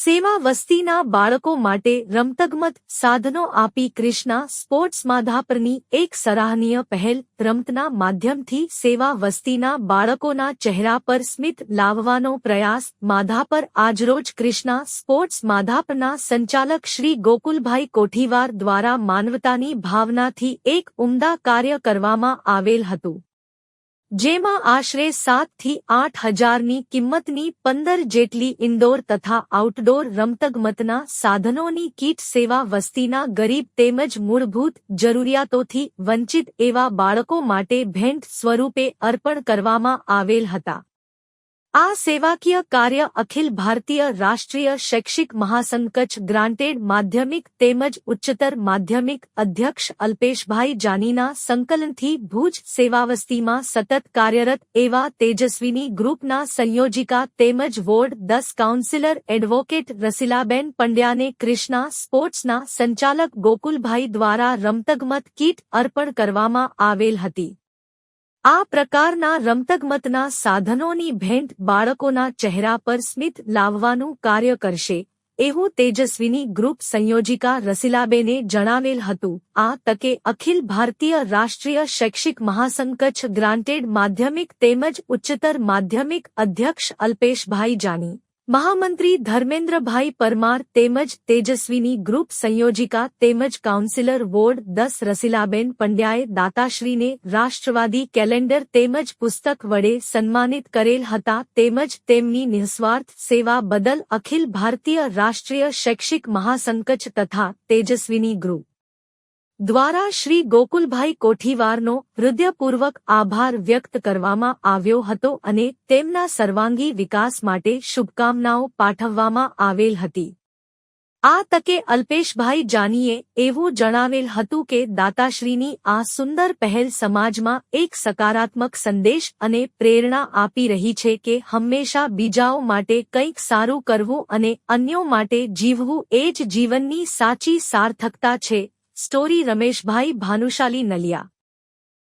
સેવા વસ્તીના બાળકો માટે રમતગમત સાધનો આપી કૃષ્ણા સ્પોર્ટ્સ માધાપરની એક સરાહનીય પહેલ રમતના માધ્યમથી સેવા વસ્તીના બાળકોના ચહેરા પર સ્મિત લાવવાનો પ્રયાસ માધાપર આજરોજ કૃષ્ણા સ્પોર્ટ્સ માધાપરના સંચાલક શ્રી ગોકુલભાઈ કોઠીવાર દ્વારા માનવતાની ભાવનાથી એક ઉમદા કાર્ય કરવામાં આવેલ હતું, જેમાં આશરે 7 થી 8 હજારની કિંમતની 15 જેટલી ઇન્ડોર તથા આઉટડોર રમતગમતના સાધનોની કીટ સેવા વસ્તીના ગરીબ તેમજ મૂળભૂત જરૂરિયાતોથી વંચિત એવા બાળકો માટે ભેટ સ્વરૂપે અર્પણ કરવામાં આવેલ હતા। આ સેવાકીય કાર્ય અખિલ ભારતીય રાષ્ટ્રીય શૈક્ષિક મહાસંઘ કચ્છ ગ્રાન્ટેડ માધ્યમિક તેમજ ઉચ્ચતર માધ્યમિક અધ્યક્ષ અલ્પેશભાઈ જાનીના સંકલનથી ભુજ સેવાવસ્તીમાં સતત કાર્યરત એવા તેજસ્વીની ગ્રુપના સંયોજિકા તેમજ વોર્ડ 10 કાઉન્સિલર એડવોકેટ રસીલાબેન પંડ્યાને કૃષ્ણા સ્પોર્ટ્સના સંચાલક ગોકુલભાઈ દ્વારા રમતગમત કીટ અર્પણ કરવામાં આવેલ હતી। આ પ્રકારના રમતગમતના સાધનોની ભેટ બાળકોના ચહેરા પર સ્મિત લાવવાનું કાર્ય કરશે એવું તેજસ્વીની ગ્રુપ સંયોજિકા રસીલાબેને જણાવેલ હતું। આ તકે અખિલ ભારતીય રાષ્ટ્રીય શૈક્ષિક મહાસંઘ કચ્છ ગ્રાન્ટેડ માધ્યમિક તેમજ ઉચ્ચતર માધ્યમિક અધ્યક્ષ અલ્પેશભાઈ જાની, મહામંત્રી ધર્મેન્દ્રભાઈ પરમાર તેમજ તેજસ્વીની ગ્રુપ સંયોજિકા તેમજ કાઉન્સિલર વોર્ડ 10 રસીલાબેન પંડ્યાએ દાતાશ્રીને રાષ્ટ્રવાદી કેલેન્ડર તેમજ પુસ્તક વડે સન્માનિત કરેલ હતા તેમજ તેમની નિઃસ્વાર્થ સેવા બદલ અખિલ ભારતીય રાષ્ટ્રીય શૈક્ષિક મહાસંઘ કચ્છ તથા તેજસ્વીની ગ્રુપ દ્વારા શ્રી ગોકુલભાઈ કોઠીવારનો હૃદયપૂર્વક આભાર વ્યક્ત કરવામાં આવ્યો હતો અને તેમના સર્વાંગી વિકાસ માટે શુભકામનાઓ પાઠવવામાં આવેલ હતી। આ તકે અલ્પેશભાઈ જાનીએ એવું જણાવેલ હતું કે દાતાશ્રીની આ સુંદર પહેલ સમાજમાં એક સકારાત્મક સંદેશ અને પ્રેરણા આપી રહી છે કે હંમેશા બીજાઓ માટે કંઈક સારું કરવું અને અન્યો માટે જીવવું એ જ જીવનની સાચી સાર્થકતા છે। સ્ટોરી રમેશભાઈ ભાનુશાલી નલિયા।